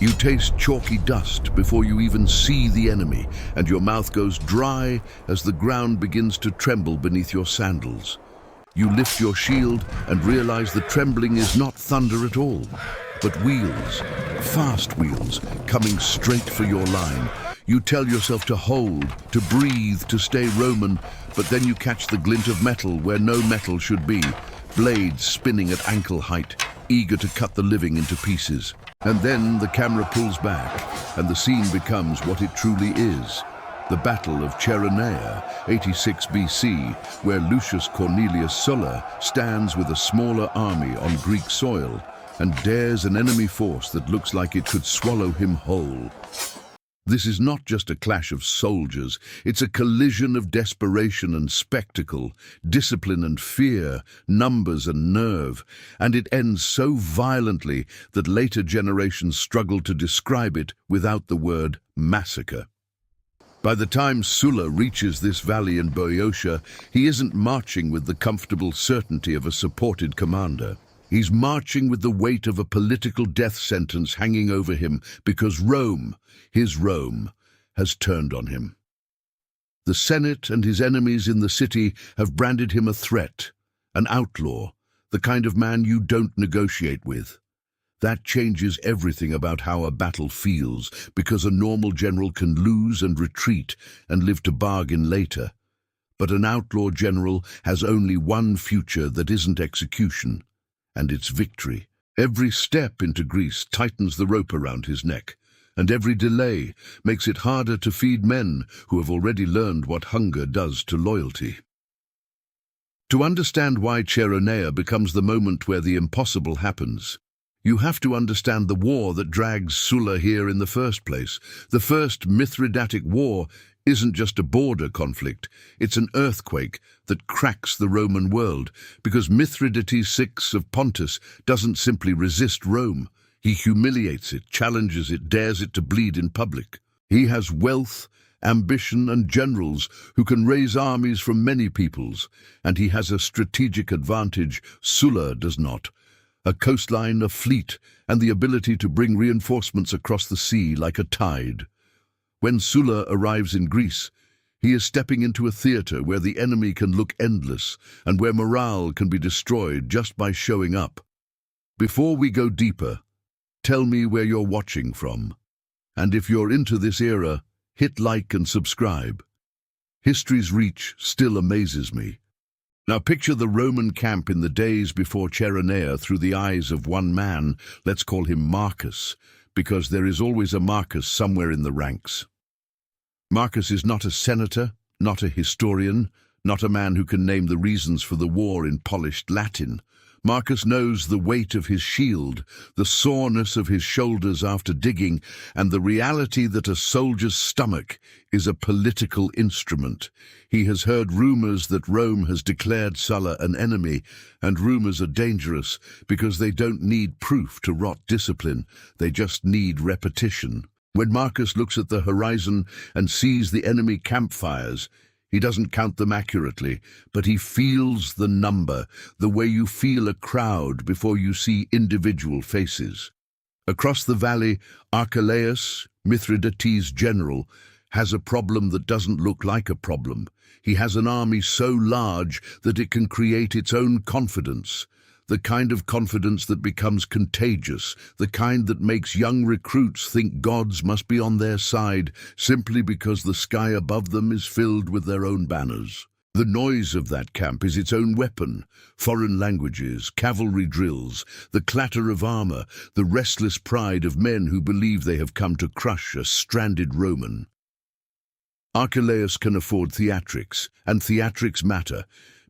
You taste chalky dust before you even see the enemy, and your mouth goes dry as the ground begins to tremble beneath your sandals. You lift your shield and realize the trembling is not thunder at all, but wheels, fast wheels, coming straight for your line. You tell yourself to hold, to breathe, to stay Roman, but then you catch the glint of metal where no metal should be, blades spinning at ankle height, eager to cut the living into pieces. And then the camera pulls back, and the scene becomes what it truly is. The Battle of Chaeronea, 86 BC, where Lucius Cornelius Sulla stands with a smaller army on Greek soil and dares an enemy force that looks like it could swallow him whole. This is not just a clash of soldiers, it's a collision of desperation and spectacle, discipline and fear, numbers and nerve, and it ends so violently that later generations struggle to describe it without the word massacre. By the time Sulla reaches this valley in Boeotia, he isn't marching with the comfortable certainty of a supported commander. He's marching with the weight of a political death sentence hanging over him because Rome, his Rome, has turned on him. The Senate and his enemies in the city have branded him a threat, an outlaw, the kind of man you don't negotiate with. That changes everything about how a battle feels, because a normal general can lose and retreat and live to bargain later. But an outlaw general has only one future that isn't execution, and it's victory. Every step into Greece tightens the rope around his neck, and every delay makes it harder to feed men who have already learned what hunger does to loyalty. To understand why Chaeronea becomes the moment where the impossible happens, you have to understand the war that drags Sulla here in the first place. The First Mithridatic War isn't just a border conflict, it's an earthquake that cracks the Roman world, because Mithridates VI of Pontus doesn't simply resist Rome. He humiliates it, challenges it, dares it to bleed in public. He has wealth, ambition, and generals who can raise armies from many peoples, and he has a strategic advantage Sulla does not. A coastline, a fleet, and the ability to bring reinforcements across the sea like a tide. When Sulla arrives in Greece, he is stepping into a theater where the enemy can look endless and where morale can be destroyed just by showing up. Before we go deeper, tell me where you're watching from. And if you're into this era, hit like and subscribe. History's reach still amazes me. Now picture the Roman camp in the days before Chaeronea through the eyes of one man, let's call him Marcus, because there is always a Marcus somewhere in the ranks. Marcus is not a senator, not a historian, not a man who can name the reasons for the war in polished Latin. Marcus knows the weight of his shield, the soreness of his shoulders after digging, and the reality that a soldier's stomach is a political instrument. He has heard rumors that Rome has declared Sulla an enemy, and rumors are dangerous because they don't need proof to rot discipline, they just need repetition. When Marcus looks at the horizon and sees the enemy campfires, he doesn't count them accurately, but he feels the number, the way you feel a crowd before you see individual faces. Across the valley, Archelaus, Mithridates' general, has a problem that doesn't look like a problem. He has an army so large that it can create its own confidence. The kind of confidence that becomes contagious, the kind that makes young recruits think gods must be on their side simply because the sky above them is filled with their own banners. The noise of that camp is its own weapon: foreign languages, cavalry drills, the clatter of armor, the restless pride of men who believe they have come to crush a stranded Roman. Archelaus can afford theatrics, and theatrics matter,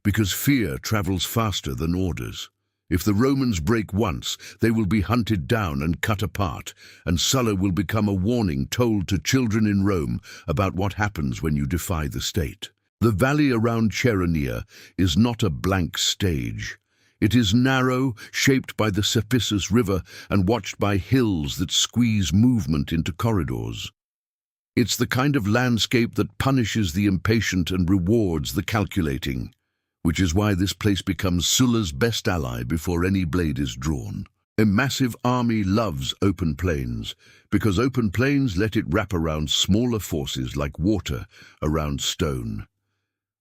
because fear travels faster than orders. If the Romans break once, they will be hunted down and cut apart, and Sulla will become a warning told to children in Rome about what happens when you defy the state. The valley around Chaeronea is not a blank stage. It is narrow, shaped by the Cephissus River and watched by hills that squeeze movement into corridors. It's the kind of landscape that punishes the impatient and rewards the calculating, which is why this place becomes Sulla's best ally before any blade is drawn. A massive army loves open plains, because open plains let it wrap around smaller forces like water around stone.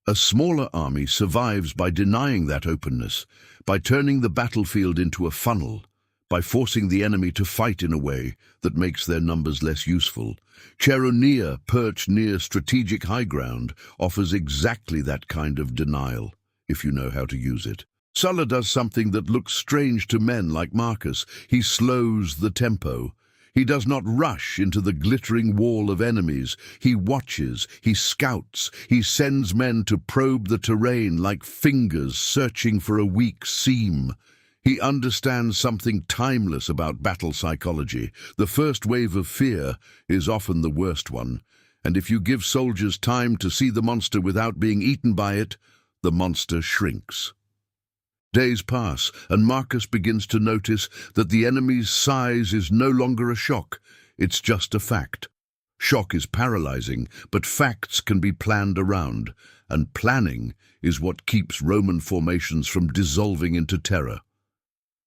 A smaller army survives by denying that openness, by turning the battlefield into a funnel, by forcing the enemy to fight in a way that makes their numbers less useful. Chaeronea, perched near strategic high ground, offers exactly that kind of denial, if you know how to use it. Sulla does something that looks strange to men like Marcus. He slows the tempo. He does not rush into the glittering wall of enemies. He watches, he scouts, he sends men to probe the terrain like fingers searching for a weak seam. He understands something timeless about battle psychology. The first wave of fear is often the worst one, and if you give soldiers time to see the monster without being eaten by it, the monster shrinks. Days pass, and Marcus begins to notice that the enemy's size is no longer a shock, it's just a fact. Shock is paralyzing, but facts can be planned around, and planning is what keeps Roman formations from dissolving into terror.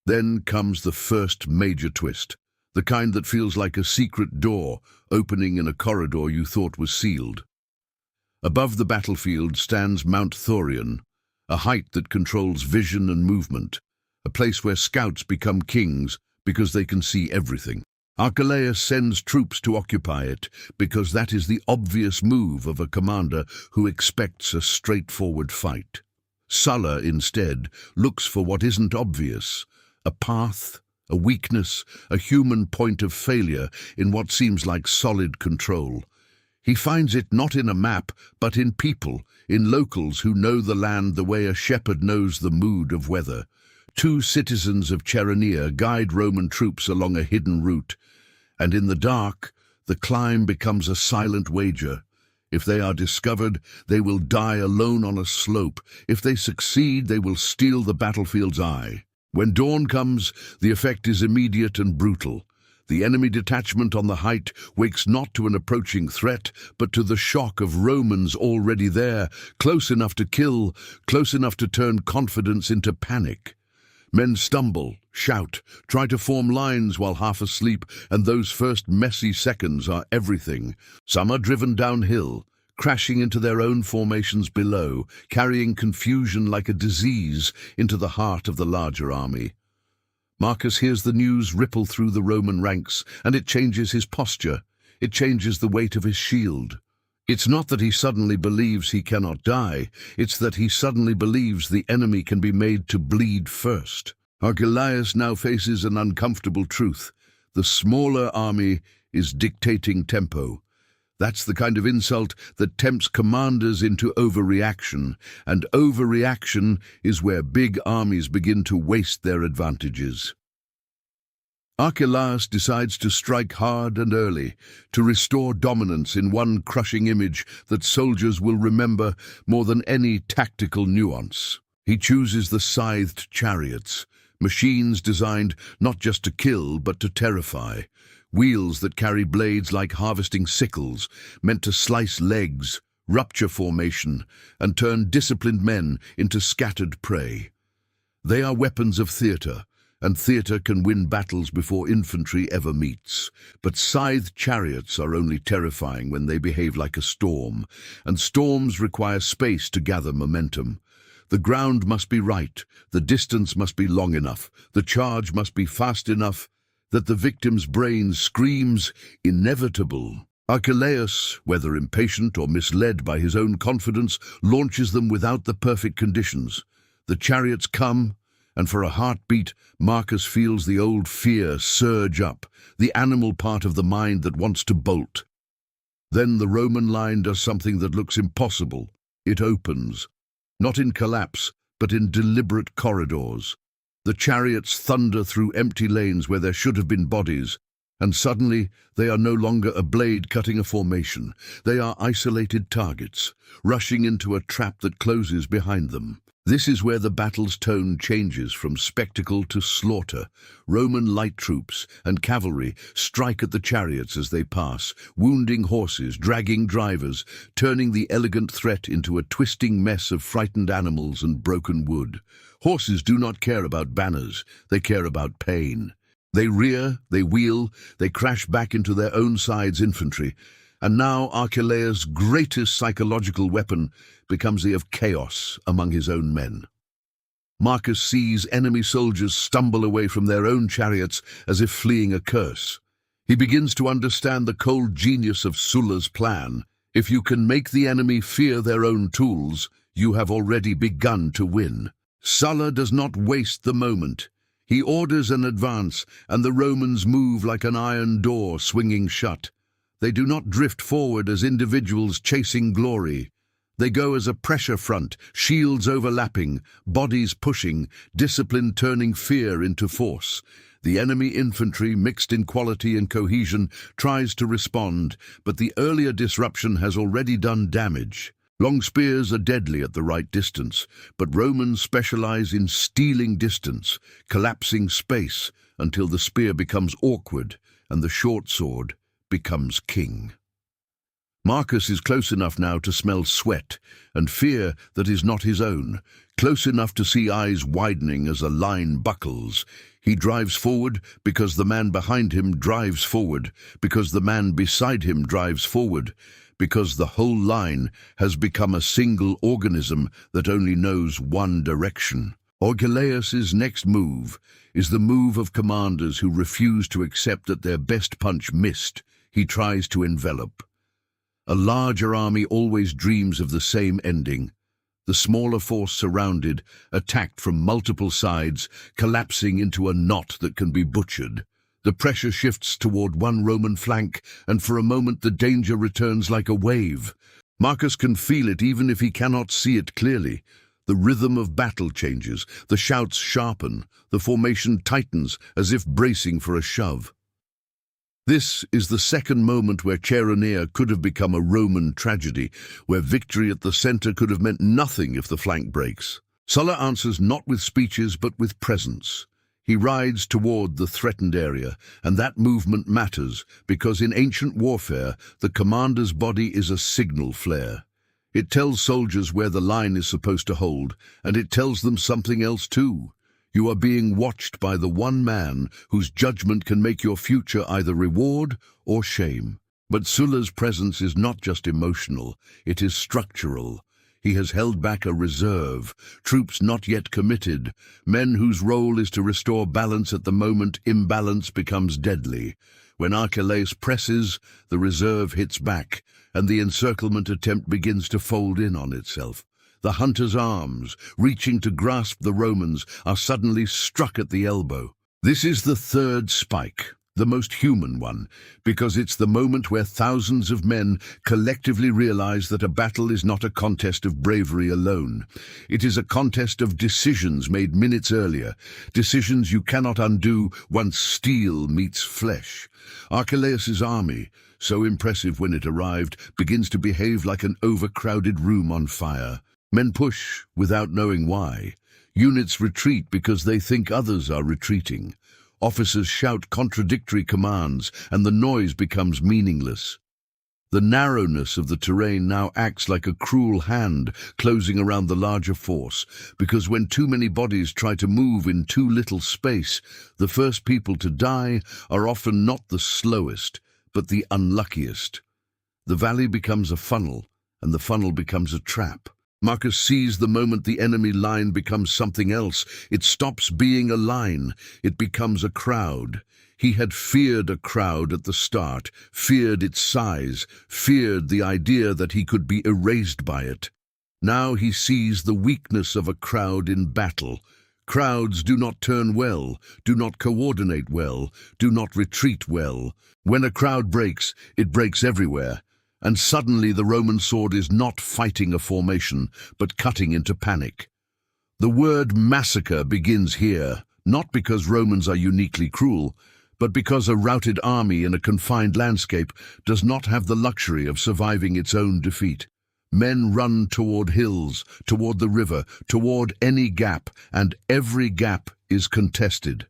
Then comes the first major twist, the kind that feels like a secret door opening in a corridor you thought was sealed. Above the battlefield stands Mount Thorion, a height that controls vision and movement, a place where scouts become kings because they can see everything. Archelaus sends troops to occupy it because that is the obvious move of a commander who expects a straightforward fight. Sulla, instead, looks for what isn't obvious, a path, a weakness, a human point of failure in what seems like solid control. He finds it not in a map, but in people, in locals who know the land the way a shepherd knows the mood of weather. Two citizens of Chaeronea guide Roman troops along a hidden route, and in the dark, the climb becomes a silent wager. If they are discovered, they will die alone on a slope. If they succeed, they will steal the battlefield's eye. When dawn comes, the effect is immediate and brutal. The enemy detachment on the height wakes not to an approaching threat, but to the shock of Romans already there, close enough to kill, close enough to turn confidence into panic. Men stumble, shout, try to form lines while half asleep, and those first messy seconds are everything. Some are driven downhill, crashing into their own formations below, carrying confusion like a disease into the heart of the larger army. Marcus hears the news ripple through the Roman ranks, and it changes his posture. It changes the weight of his shield. It's not that he suddenly believes he cannot die, it's that he suddenly believes the enemy can be made to bleed first. Archelaus now faces an uncomfortable truth. The smaller army is dictating tempo. That's the kind of insult that tempts commanders into overreaction, and overreaction is where big armies begin to waste their advantages. Archelaus decides to strike hard and early, to restore dominance in one crushing image that soldiers will remember more than any tactical nuance. He chooses the scythed chariots, machines designed not just to kill but to terrify. Wheels that carry blades like harvesting sickles, meant to slice legs, rupture formation, and turn disciplined men into scattered prey. They are weapons of theatre, and theatre can win battles before infantry ever meets. But scythed chariots are only terrifying when they behave like a storm, and storms require space to gather momentum. The ground must be right, the distance must be long enough, the charge must be fast enough, that the victim's brain screams inevitable. Archelaus, whether impatient or misled by his own confidence, launches them without the perfect conditions. The chariots come, and for a heartbeat, Marcus feels the old fear surge up, the animal part of the mind that wants to bolt. Then the Roman line does something that looks impossible. It opens, not in collapse, but in deliberate corridors. The chariots thunder through empty lanes where there should have been bodies, and suddenly they are no longer a blade cutting a formation. They are isolated targets, rushing into a trap that closes behind them. This is where the battle's tone changes from spectacle to slaughter. Roman light troops and cavalry strike at the chariots as they pass, wounding horses, dragging drivers, turning the elegant threat into a twisting mess of frightened animals and broken wood. Horses do not care about banners, they care about pain. They rear, they wheel, they crash back into their own side's infantry, and now Archelaus' greatest psychological weapon becomes the of chaos among his own men. Marcus sees enemy soldiers stumble away from their own chariots as if fleeing a curse. He begins to understand the cold genius of Sulla's plan. If you can make the enemy fear their own tools, you have already begun to win. Sulla does not waste the moment. He orders an advance, and the Romans move like an iron door swinging shut. They do not drift forward as individuals chasing glory. They go as a pressure front, shields overlapping, bodies pushing, discipline turning fear into force. The enemy infantry, mixed in quality and cohesion, tries to respond, but the earlier disruption has already done damage. Long spears are deadly at the right distance, but Romans specialize in stealing distance, collapsing space until the spear becomes awkward and the short sword becomes king. Marcus is close enough now to smell sweat and fear that is not his own, close enough to see eyes widening as a line buckles. He drives forward because the man behind him drives forward, because the man beside him drives forward, because the whole line has become a single organism that only knows one direction. Archelaus' next move is the move of commanders who refuse to accept that their best punch missed. He tries to envelop. A larger army always dreams of the same ending. The smaller force surrounded, attacked from multiple sides, collapsing into a knot that can be butchered. The pressure shifts toward one Roman flank, and for a moment the danger returns like a wave. Marcus can feel it even if he cannot see it clearly. The rhythm of battle changes, the shouts sharpen, the formation tightens as if bracing for a shove. This is the second moment where Chaeronea could have become a Roman tragedy, where victory at the center could have meant nothing if the flank breaks. Sulla answers not with speeches but with presence. He rides toward the threatened area, and that movement matters because in ancient warfare, the commander's body is a signal flare. It tells soldiers where the line is supposed to hold, and it tells them something else too. You are being watched by the one man whose judgment can make your future either reward or shame. But Sulla's presence is not just emotional, it is structural. He has held back a reserve, troops not yet committed, men whose role is to restore balance at the moment imbalance becomes deadly. When Archelaus presses, the reserve hits back, and the encirclement attempt begins to fold in on itself. The hunter's arms, reaching to grasp the Romans, are suddenly struck at the elbow. This is the third spike, the most human one, because it's the moment where thousands of men collectively realize that a battle is not a contest of bravery alone. It is a contest of decisions made minutes earlier, decisions you cannot undo once steel meets flesh. Archelaus' army, so impressive when it arrived, begins to behave like an overcrowded room on fire. Men push without knowing why. Units retreat because they think others are retreating. Officers shout contradictory commands, and the noise becomes meaningless. The narrowness of the terrain now acts like a cruel hand closing around the larger force, because when too many bodies try to move in too little space, the first people to die are often not the slowest, but the unluckiest. The valley becomes a funnel, and the funnel becomes a trap. Marcus sees the moment the enemy line becomes something else. It stops being a line. It becomes a crowd. He had feared a crowd at the start, feared its size, feared the idea that he could be erased by it. Now he sees the weakness of a crowd in battle. Crowds do not turn well, do not coordinate well, do not retreat well. When a crowd breaks, it breaks everywhere. And suddenly the Roman sword is not fighting a formation, but cutting into panic. The word massacre begins here, not because Romans are uniquely cruel, but because a routed army in a confined landscape does not have the luxury of surviving its own defeat. Men run toward hills, toward the river, toward any gap, and every gap is contested.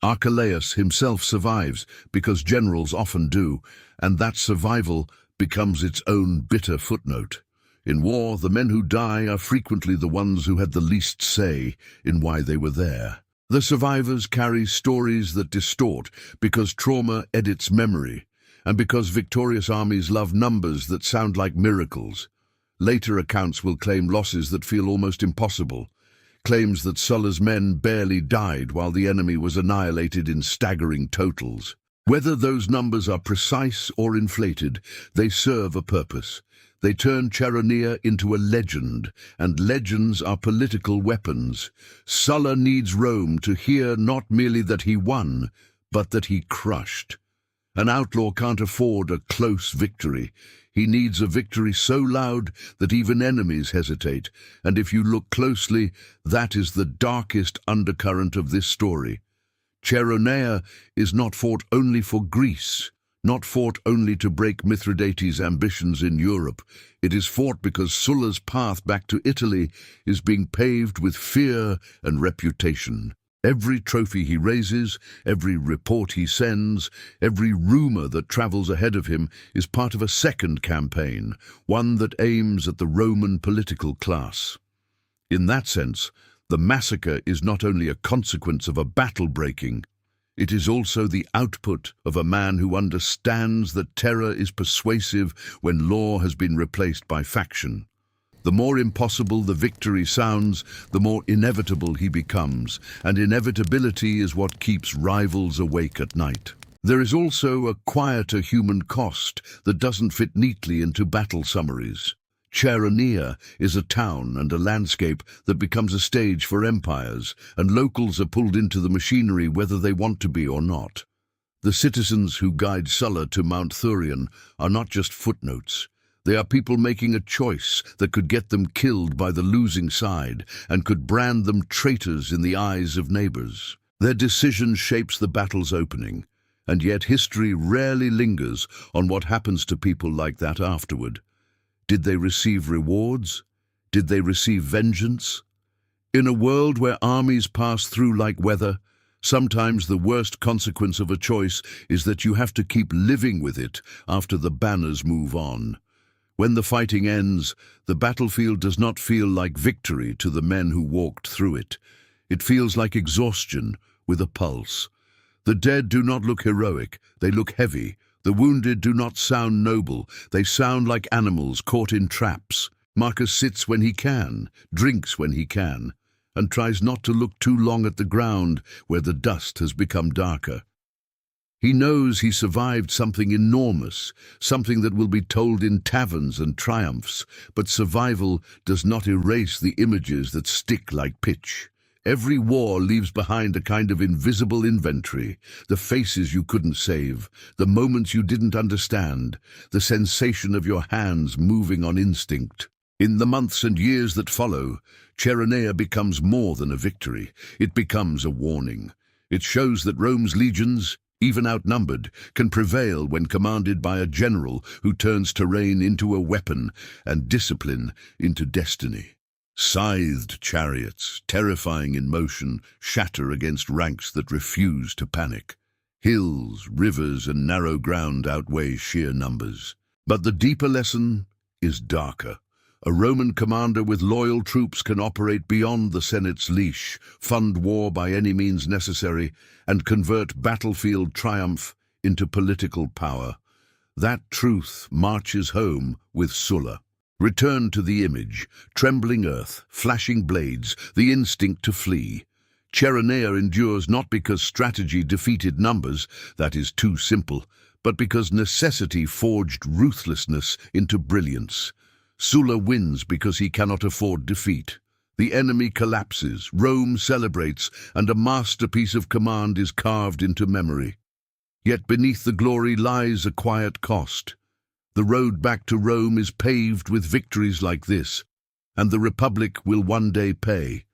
Archelaus himself survives, because generals often do, and that survival becomes its own bitter footnote. In war, the men who die are frequently the ones who had the least say in why they were there. The survivors carry stories that distort because trauma edits memory, and because victorious armies love numbers that sound like miracles. Later accounts will claim losses that feel almost impossible, claims that Sulla's men barely died while the enemy was annihilated in staggering totals. Whether those numbers are precise or inflated, they serve a purpose. They turn Chaeronea into a legend, and legends are political weapons. Sulla needs Rome to hear not merely that he won, but that he crushed. An outlaw can't afford a close victory. He needs a victory so loud that even enemies hesitate, and if you look closely, that is the darkest undercurrent of this story. Chaeronea is not fought only for Greece, not fought only to break Mithridates' ambitions in Europe. It is fought because Sulla's path back to Italy is being paved with fear and reputation. Every trophy he raises, every report he sends, every rumor that travels ahead of him is part of a second campaign, one that aims at the Roman political class. In that sense, the massacre is not only a consequence of a battle breaking, it is also the output of a man who understands that terror is persuasive when law has been replaced by faction. The more impossible the victory sounds, the more inevitable he becomes, and inevitability is what keeps rivals awake at night. There is also a quieter human cost that doesn't fit neatly into battle summaries. Chaeronea is a town and a landscape that becomes a stage for empires, and locals are pulled into the machinery whether they want to be or not. The citizens who guide Sulla to Mount Thurion are not just footnotes. They are people making a choice that could get them killed by the losing side and could brand them traitors in the eyes of neighbors. Their decision shapes the battle's opening, and yet history rarely lingers on what happens to people like that afterward. Did they receive rewards? Did they receive vengeance? In a world where armies pass through like weather, sometimes the worst consequence of a choice is that you have to keep living with it after the banners move on. When the fighting ends, the battlefield does not feel like victory to the men who walked through it. It feels like exhaustion with a pulse. The dead do not look heroic, they look heavy. The wounded do not sound noble, they sound like animals caught in traps. Marcus sits when he can, drinks when he can, and tries not to look too long at the ground where the dust has become darker. He knows he survived something enormous, something that will be told in taverns and triumphs, but survival does not erase the images that stick like pitch. Every war leaves behind a kind of invisible inventory, the faces you couldn't save, the moments you didn't understand, the sensation of your hands moving on instinct. In the months and years that follow, Chaeronea becomes more than a victory. It becomes a warning. It shows that Rome's legions, even outnumbered, can prevail when commanded by a general who turns terrain into a weapon and discipline into destiny. Scythed chariots, terrifying in motion, shatter against ranks that refuse to panic. Hills, rivers, and narrow ground outweigh sheer numbers. But the deeper lesson is darker. A Roman commander with loyal troops can operate beyond the Senate's leash, fund war by any means necessary, and convert battlefield triumph into political power. That truth marches home with Sulla. Return to the image, trembling earth, flashing blades, the instinct to flee. Chaeronea endures not because strategy defeated numbers, that is too simple, but because necessity forged ruthlessness into brilliance. Sulla wins because he cannot afford defeat. The enemy collapses, Rome celebrates, and a masterpiece of command is carved into memory. Yet beneath the glory lies a quiet cost. The road back to Rome is paved with victories like this, and the Republic will one day pay.